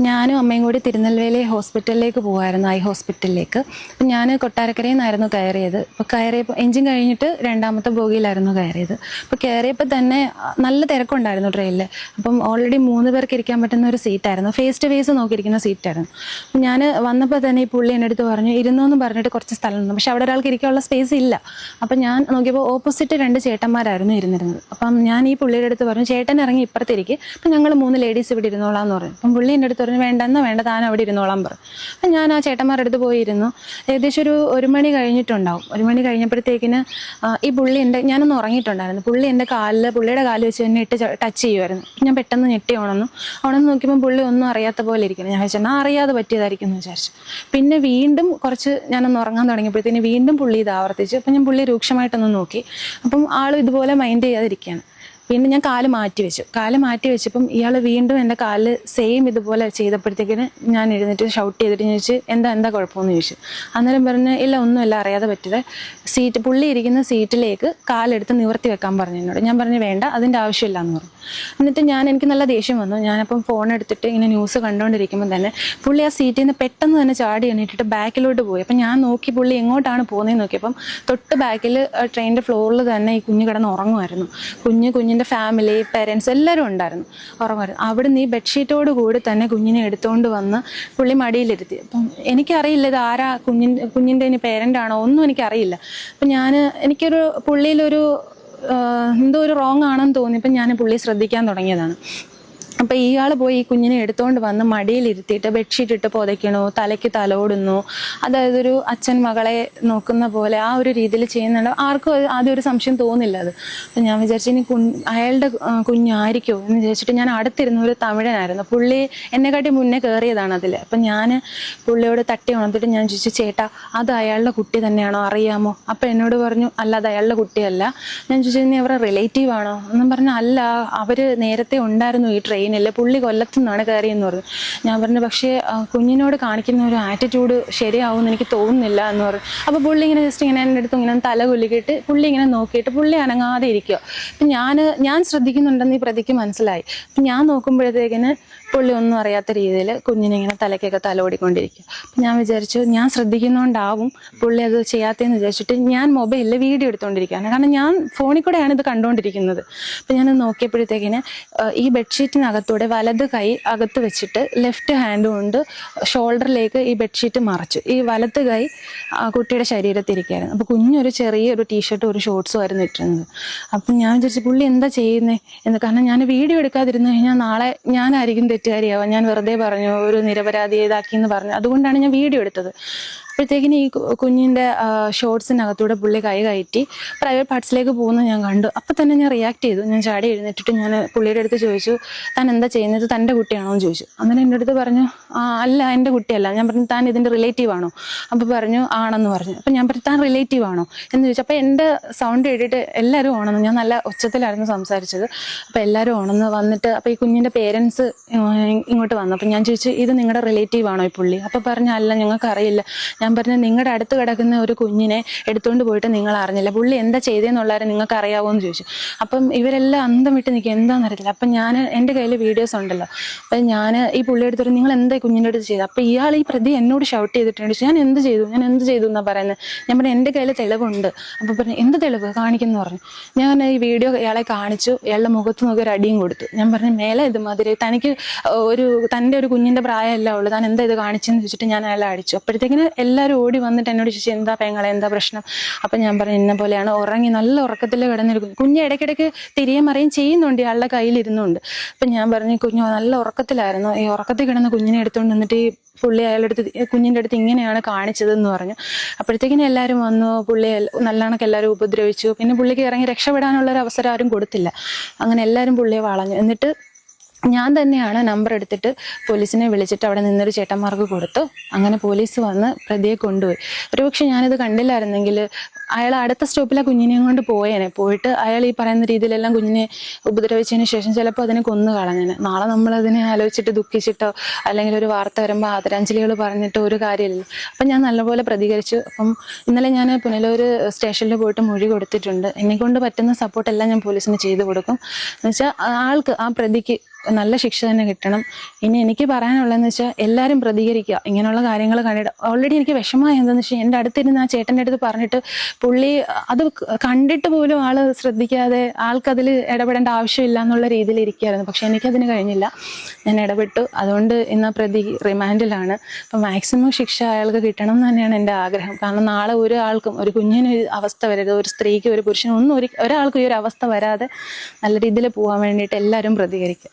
ഞാനും അമ്മയും കൂടി തിരുനെൽവേലി ഹോസ്പിറ്റലിലേക്ക് പോകുമായിരുന്നു, ഐ ഹോസ്പിറ്റലിലേക്ക്. അപ്പം ഞാൻ കൊട്ടാരക്കരയിൽ നിന്നായിരുന്നു കയറിയത്. അപ്പോൾ കയറിയപ്പോൾ എഞ്ചിൻ കഴിഞ്ഞിട്ട് രണ്ടാമത്തെ ബോഗിയിലായിരുന്നു കയറിയത്. അപ്പോൾ കയറിയപ്പോൾ തന്നെ നല്ല തിരക്കുണ്ടായിരുന്നു ട്രെയിനിൽ. അപ്പം ഓൾറെഡി 3 പേർക്ക് ഇരിക്കാൻ പറ്റുന്ന ഒരു സീറ്റായിരുന്നു, ഫേസ് ടു ഫേസ് നോക്കിയിരിക്കുന്ന സീറ്റായിരുന്നു. അപ്പം ഞാൻ വന്നപ്പോൾ തന്നെ ഈ പുള്ളി എൻ്റെ അടുത്ത് പറഞ്ഞു ഇരുന്നോന്ന് പറഞ്ഞിട്ട് കുറച്ച് സ്ഥലം നിന്നു. പക്ഷെ അവിടെ ഒരാൾക്ക് ഇരിക്കാനുള്ള സ്പേസ് ഇല്ല. അപ്പം ഞാൻ നോക്കിയപ്പോൾ ഓപ്പോസിറ്റ് 2 ചേട്ടന്മാരായിരുന്നു ഇരുന്നിരുന്നത്. അപ്പം ഞാൻ ഈ പുള്ളിയുടെ അടുത്ത് പറഞ്ഞു ചേട്ടൻ ഇറങ്ങി ഇപ്പുറത്തിരിക്കും, അപ്പം ഞങ്ങൾ 3 ലേഡീസ് ഇവിടെ ഇരുന്നോളാം എന്ന് പറഞ്ഞു. അപ്പം പുള്ളി എൻ്റെ അടുത്ത് പറഞ്ഞു വേണ്ടെന്ന് വേണ്ട, താൻ അവിടെ ഇരുന്നോളാം പറഞ്ഞു. അപ്പം ഞാൻ ആ ചേട്ടന്മാരുടെ അടുത്ത് പോയിരുന്നു. ഏകദേശം ഒരു 1 മണി കഴിഞ്ഞിട്ടുണ്ടാവും. 1 മണി കഴിഞ്ഞപ്പോഴത്തേക്കിന് ഈ പുള്ളി ഞാനൊന്ന് ഉറങ്ങിയിട്ടുണ്ടായിരുന്നു. പുള്ളി എൻ്റെ പുള്ളിയുടെ കാലിൽ വെച്ച് എന്നെ ഇട്ട് ടച്ച് ചെയ്യുമായിരുന്നു. ഞാൻ പെട്ടെന്ന് ഞെട്ടി ഉണന്ന് നോക്കിയപ്പോൾ പുള്ളി ഒന്നും അറിയാത്ത പോലെ ഇരിക്കുന്നു. ഞാൻ വിചാരിച്ചു അറിയാതെ പറ്റിയതായിരിക്കും എന്ന് വിചാരിച്ചു. പിന്നെ വീണ്ടും കുറച്ച് ഞാനൊന്ന് ഉറങ്ങാൻ തുടങ്ങിയപ്പോഴത്തേന് വീണ്ടും പുള്ളി ഇത് ആവർത്തിച്ചു. അപ്പം ഞാൻ പുള്ളി രൂക്ഷമായിട്ടൊന്ന് നോക്കി. അപ്പം ആളും ഇതുപോലെ മൈൻഡ് ചെയ്യാതിരിക്കുകയാണ്. പിന്നെ ഞാൻ കാല് മാറ്റി വെച്ചപ്പം ഇയാൾ വീണ്ടും എൻ്റെ കാലിൽ സെയിം ഇതുപോലെ ചെയ്തപ്പോഴത്തേക്കിന് ഞാൻ എഴുന്നേറ്റ് ഷൗട്ട് ചെയ്തിട്ട് ചോദിച്ചു എന്താ കുഴപ്പമെന്ന് ചോദിച്ചു. അന്നേരം പറഞ്ഞ് ഇല്ല ഒന്നുമില്ല, അറിയാതെ പറ്റിയത്. പുള്ളി ഇരിക്കുന്ന സീറ്റിലേക്ക് കാലെടുത്ത് നിവർത്തി വെക്കാൻ പറഞ്ഞു എന്നോട്. ഞാൻ പറഞ്ഞു വേണ്ട, അതിൻ്റെ ആവശ്യമില്ല എന്ന് പറഞ്ഞു. എന്നിട്ട് എനിക്ക് നല്ല ദേഷ്യം വന്നു. ഞാനപ്പം ഫോൺ എടുത്തിട്ട് ഇങ്ങനെ ന്യൂസ് കണ്ടുകൊണ്ടിരിക്കുമ്പോൾ തന്നെ പുള്ളി ആ സീറ്റിൽ നിന്ന് പെട്ടെന്ന് തന്നെ ചാടി എണീറ്റിട്ട് ബാക്കിലോട്ട് പോയി. അപ്പം ഞാൻ നോക്കി പുള്ളി എങ്ങോട്ടാണ് പോകുന്നതെന്ന് നോക്കിയപ്പം തൊട്ട് ബാക്കിൽ ട്രെയിനിൻ്റെ ഫ്ലോറിൽ തന്നെ ഈ കുഞ്ഞ് കിടന്ന് ഉറങ്ങുമായിരുന്നു. കുഞ്ഞിൻ്റെ ഫാമിലി, പേരൻസ് എല്ലാവരും ഉണ്ടായിരുന്നു, ഉറങ്ങുമായിരുന്നു. അവിടെ ഈ ബെഡ്ഷീറ്റോട് കൂടി തന്നെ കുഞ്ഞിനെ എടുത്തുകൊണ്ട് വന്ന് പുള്ളി മടിയിലിരുത്തി. അപ്പം എനിക്കറിയില്ല ഇത് ആരാ, കുഞ്ഞിൻ്റെ ഇനി പേരൻ്റാണോ ഒന്നും എനിക്കറിയില്ല. അപ്പം എനിക്കൊരു പുള്ളിയിലൊരു എന്തോ ഒരു റോങ് ആണെന്ന് തോന്നിയപ്പോൾ ഞാൻ പുള്ളിയെ ശ്രദ്ധിക്കാൻ തുടങ്ങിയതാണ്. അപ്പം ഇയാൾ പോയി ഈ കുഞ്ഞിനെ എടുത്തുകൊണ്ട് വന്ന് മടിയിലിരുത്തിയിട്ട് ബെഡ്ഷീറ്റ് ഇട്ട് പുതയ്ക്കണു, തലയ്ക്ക് തലോടുന്നു. അതായത് ഒരു അച്ഛൻ മകളെ നോക്കുന്ന പോലെ ആ ഒരു രീതിയിൽ ചെയ്യുന്നുണ്ട്. ആർക്കും ആദ്യം ഒരു സംശയം തോന്നില്ല അത്. അപ്പം ഞാൻ വിചാരിച്ചു ഇനി അയാളുടെ കുഞ്ഞായിരിക്കുമോ എന്ന് വിചാരിച്ചിട്ട് ഞാൻ അടുത്തിരുന്ന ഒരു തമിഴനായിരുന്നു. പുള്ളി എന്നെക്കാട്ടി മുന്നേ കയറിയതാണ് അതിൽ. അപ്പം ഞാൻ പുള്ളിയോട് തട്ടി ഉണർത്തിട്ട് ഞാൻ ചോദിച്ചു ചേട്ടാ അത് അയാളുടെ കുട്ടി തന്നെയാണോ, അറിയാമോ? അപ്പം എന്നോട് പറഞ്ഞു അല്ല അത് അയാളുടെ കുട്ടിയല്ല. ഞാൻ ചോദിച്ചു ഇനി അവരുടെ റിലേറ്റീവ് ആണോ എന്നും പറഞ്ഞു. അല്ല, അവർ നേരത്തെ ഉണ്ടായിരുന്നു ഈ ട്രെയിനിൽ, പുള്ളി കൊല്ലത്തു നിന്നാണ് കയറിയെന്ന് പറഞ്ഞു. ഞാൻ പറഞ്ഞു പക്ഷേ കുഞ്ഞിനോട് കാണിക്കുന്ന ഒരു ആറ്റിറ്റ്യൂഡ് ശരിയാവുമെന്ന് എനിക്ക് തോന്നുന്നില്ല എന്ന് പറഞ്ഞു. അപ്പോൾ പുള്ളി ഇങ്ങനെ ജസ്റ്റ് ഇങ്ങനെ എൻ്റെ അടുത്ത് ഇങ്ങനെ തല കുലുക്കിയിട്ട് പുള്ളി ഇങ്ങനെ നോക്കിയിട്ട് പുള്ളി അനങ്ങാതെ ഇരിക്കുക. അപ്പം ഞാൻ ശ്രദ്ധിക്കുന്നുണ്ടെന്ന് ഈ പ്രതിക്ക് മനസ്സിലായി. അപ്പം ഞാൻ നോക്കുമ്പോഴത്തേക്കിന് പുള്ളി ഒന്നും അറിയാത്ത രീതിയിൽ കുഞ്ഞിനെ ഇങ്ങനെ തലയ്ക്കൊക്കെ തലോടിക്കൊണ്ടിരിക്കുക. അപ്പം ഞാൻ വിചാരിച്ചു ഞാൻ ശ്രദ്ധിക്കുന്നതുകൊണ്ടാവും പുള്ളി അത് ചെയ്യാത്തതെന്ന് വിചാരിച്ചിട്ട് ഞാൻ മൊബൈലിൽ വീഡിയോ എടുത്തുകൊണ്ടിരിക്കുകയാണ്. കാരണം ഞാൻ ഫോണിൽ കൂടെയാണ് ഇത് കണ്ടുകൊണ്ടിരിക്കുന്നത്. അപ്പം ഞാൻ നോക്കിയപ്പോഴത്തേക്കിന് ഈ ബെഡ്ഷീറ്റിനകത്തൂടെ വലത് കൈ അകത്ത് വെച്ചിട്ട് ലെഫ്റ്റ് ഹാൻഡ് കൊണ്ട് ഷോൾഡറിലേക്ക് ഈ ബെഡ്ഷീറ്റ് മറച്ചു. ഈ വലത് കൈ കുട്ടിയുടെ ശരീരത്തിരിക്കുകയായിരുന്നു. അപ്പോൾ കുഞ്ഞൊരു ചെറിയൊരു ടീഷർട്ടും ഒരു ഷോർട്സും ആയിരുന്നു ഇട്ടിരുന്നത്. അപ്പം ഞാൻ വിചാരിച്ചു പുള്ളി എന്താ ചെയ്യുന്നത് എന്ന്. കാരണം ഞാൻ വീഡിയോ എടുക്കാതിരുന്നു കഴിഞ്ഞാൽ നാളെ ഞാനായിരിക്കും തെറ്റുകാരിയാവാം. ഞാൻ വെറുതെ പറഞ്ഞു ഒരു നിരപരാധി ഇതാക്കിയെന്ന് പറഞ്ഞു, അതുകൊണ്ടാണ് ഞാൻ വീഡിയോ എടുത്തത്. അപ്പോഴത്തേക്കിന് ഈ കുഞ്ഞിൻ്റെ ഷോർട്സിനകത്തൂടെ പുള്ളി കൈ കയറ്റി പ്രൈവറ്റ് പാർട്സിലേക്ക് പോകുന്നത് ഞാൻ കണ്ടു. അപ്പം തന്നെ ഞാൻ റിയാക്ട് ചെയ്തു. ഞാൻ ചാടി എഴുന്നേറ്റിട്ട് ഞാൻ പുള്ളിയുടെ അടുത്ത് ചോദിച്ചു താൻ എന്താ ചെയ്യുന്നത്, തൻ്റെ കുട്ടിയാണോ എന്ന് ചോദിച്ചു. അങ്ങനെ എൻ്റെ അടുത്ത് പറഞ്ഞു അല്ല എൻ്റെ കുട്ടിയല്ല. ഞാൻ പറഞ്ഞു താൻ ഇതിൻ്റെ റിലേറ്റീവ് ആണോ? അപ്പോൾ പറഞ്ഞു ആണെന്ന് പറഞ്ഞു. അപ്പം ഞാൻ പറഞ്ഞു താൻ റിലേറ്റീവ് ആണോ എന്ന് ചോദിച്ചു. അപ്പോൾ എൻ്റെ സൗണ്ട് കേട്ടിട്ട് എല്ലാവരും ഓണെന്ന്, ഞാൻ നല്ല ഉച്ചത്തിലായിരുന്നു സംസാരിച്ചത്. അപ്പോൾ എല്ലാവരും ഓണെന്ന് വന്നിട്ട് അപ്പോൾ ഈ കുഞ്ഞിൻ്റെ പേരൻസ് ഇങ്ങോട്ട് വന്നു. അപ്പം ഞാൻ ചോദിച്ചു ഇത് നിങ്ങളുടെ റിലേറ്റീവ് ആണോ ഈ പുള്ളി? അപ്പോൾ പറഞ്ഞു അല്ല ഞങ്ങൾക്ക് അറിയില്ല. ഞാൻ പറഞ്ഞു നിങ്ങളുടെ അടുത്ത് കിടക്കുന്ന ഒരു കുഞ്ഞിനെ എടുത്തുകൊണ്ട് പോയിട്ട് നിങ്ങൾ അറിഞ്ഞില്ല, പുള്ളി എന്താ ചെയ്തതെന്നുള്ളവരെ നിങ്ങൾക്ക് അറിയാവോ എന്ന് ചോദിച്ചു. അപ്പം ഇവരെല്ലാം അന്തം വിട്ട് നിൽക്കുക, എന്താണെന്ന് അറിയില്ല. അപ്പം എൻ്റെ കയ്യിൽ വീഡിയോസ് ഉണ്ടല്ലോ. അപ്പം ഞാൻ ഈ പുള്ളിയുടെ അടുത്ത് നിങ്ങൾ എന്താ കുഞ്ഞിൻ്റെ അടുത്ത് ചെയ്തത്? അപ്പം ഈ പ്രതി എന്നോട് ഷൗട്ട് ചെയ്തിട്ടുണ്ട് ഞാൻ എന്ത് ചെയ്തു എന്നാണ് പറയുന്നത്. ഞാൻ പറഞ്ഞു എൻ്റെ കയ്യിൽ തെളിവുണ്ട്. അപ്പോൾ പറഞ്ഞു എന്ത് തെളിവ് കാണിക്കുന്നു പറഞ്ഞു. ഞാൻ ഈ വീഡിയോ ഇയാളെ കാണിച്ചു. ഇയാളുടെ മുഖത്ത് നോക്കി ഒരു അടിയും കൊടുത്തു. ഞാൻ പറഞ്ഞു മേലെ ഇതുമാതിരി തനിക്ക് തൻ്റെ ഒരു കുഞ്ഞിൻ്റെ പ്രായമല്ല ഉള്ളൂ, താൻ എന്താ ഇത് കാണിച്ചെന്ന് ചോദിച്ചിട്ട് ഞാൻ അയാളെ അടിച്ചു. അപ്പോഴത്തേക്കിന് എല്ലാവരും ഓടി വന്നിട്ട് എന്നോട് ചോദിച്ചു എന്താ പെങ്ങളെ എന്താ പ്രശ്നം? അപ്പം ഞാൻ പറഞ്ഞു ഇന്ന പോലെയാണ്, ഉറങ്ങി നല്ല ഉറക്കത്തിൽ കിടന്നിരിക്കുന്നു. കുഞ്ഞ് ഇടയ്ക്കിടയ്ക്ക് തിരികെ മറിയും ചെയ്യുന്നുണ്ട്, ഇയാളുടെ കയ്യിലിരുന്നുണ്ട്. അപ്പം ഞാൻ പറഞ്ഞു കുഞ്ഞു നല്ല ഉറക്കത്തിലായിരുന്നു, ഈ ഉറക്കത്തിൽ കിടന്ന കുഞ്ഞിനെ എടുത്തുകൊണ്ട് വന്നിട്ട് ഈ പുള്ളി കുഞ്ഞിൻ്റെ അടുത്ത് ഇങ്ങനെയാണ് കാണിച്ചതെന്ന് പറഞ്ഞു. അപ്പോഴത്തേക്കിനും എല്ലാവരും വന്നു. പുള്ളി നല്ലവണ്ണക്ക് എല്ലാവരും ഉപദ്രവിച്ചു. പിന്നെ പുള്ളിക്ക് ഇറങ്ങി രക്ഷപ്പെടാനുള്ളൊരു അവസരം ആരും കൊടുത്തില്ല. അങ്ങനെ എല്ലാവരും പുള്ളിയെ വളഞ്ഞു. എന്നിട്ട് ഞാൻ തന്നെയാണ് നമ്പർ എടുത്തിട്ട് പോലീസിനെ വിളിച്ചിട്ട് അവിടെ നിന്നൊരു ചേട്ടന്മാർക്ക് കൊടുത്തു. അങ്ങനെ പോലീസ് വന്ന് പ്രതിയെ കൊണ്ടുപോയി. ഒരുപക്ഷെ ഞാനിത് കണ്ടില്ലായിരുന്നെങ്കിൽ അയാൾ അടുത്ത സ്റ്റോപ്പിലെ കുഞ്ഞിനെയും കൊണ്ട് പോയിട്ട് അയാൾ ഈ പറയുന്ന രീതിയിലെല്ലാം കുഞ്ഞിനെ ഉപദ്രവിച്ചതിന് ശേഷം ചിലപ്പോൾ അതിനെ കൊന്നു കളഞ്ഞേനെ. നാളെ നമ്മളതിനെ ആലോചിച്ചിട്ട് ദുഃഖിച്ചിട്ടോ അല്ലെങ്കിൽ ഒരു വാർത്ത വരുമ്പോൾ ആദരാഞ്ജലികൾ പറഞ്ഞിട്ടോ ഒരു കാര്യമില്ല. അപ്പം ഞാൻ നല്ലപോലെ പ്രതികരിച്ചു. അപ്പം ഇന്നലെ ഞാൻ പുനലൂർ സ്റ്റേഷനിൽ പോയിട്ട് മൊഴി കൊടുത്തിട്ടുണ്ട്. എന്നെക്കൊണ്ട് പറ്റുന്ന സപ്പോർട്ടെല്ലാം ഞാൻ പോലീസിന് ചെയ്തു കൊടുക്കും. എന്നുവെച്ചാൽ ആ പ്രതിക്ക് അപ്പം നല്ല ശിക്ഷ തന്നെ കിട്ടണം. ഇനി എനിക്ക് പറയാനുള്ളതെന്ന് വെച്ചാൽ എല്ലാവരും പ്രതികരിക്കുക. ഇങ്ങനെയുള്ള കാര്യങ്ങൾ കണ്ടിട്ട് ഓൾറെഡി എനിക്ക് വിഷമമായി എന്താണെന്ന് വെച്ചാൽ എൻ്റെ അടുത്തിരുന്ന് ആ ചേട്ടൻ്റെ അടുത്ത് പറഞ്ഞിട്ട് പുള്ളി അത് കണ്ടിട്ട് പോലും ആള് ശ്രദ്ധിക്കാതെ ആൾക്കതിൽ ഇടപെടേണ്ട ആവശ്യമില്ല എന്നുള്ള രീതിയിൽ ഇരിക്കുകയായിരുന്നു. പക്ഷെ എനിക്കതിന് കഴിഞ്ഞില്ല, ഞാൻ ഇടപെട്ടു. അതുകൊണ്ട് ഇന്ന് പ്രതി റിമാൻഡിലാണ്. അപ്പം മാക്സിമം ശിക്ഷ അയാൾക്ക് കിട്ടണം എന്ന് തന്നെയാണ് എൻ്റെ ആഗ്രഹം. കാരണം നാളെ ഒരാൾക്കും, ഒരു കുഞ്ഞിന് അവസ്ഥ വരരുത്, ഒരു സ്ത്രീക്ക്, ഒരു പുരുഷനും ഒന്നും ഒരാൾക്കും ഈ ഒരു അവസ്ഥ വരാതെ നല്ല രീതിയിൽ പോകാൻ വേണ്ടിയിട്ട് എല്ലാവരും പ്രതികരിക്കും.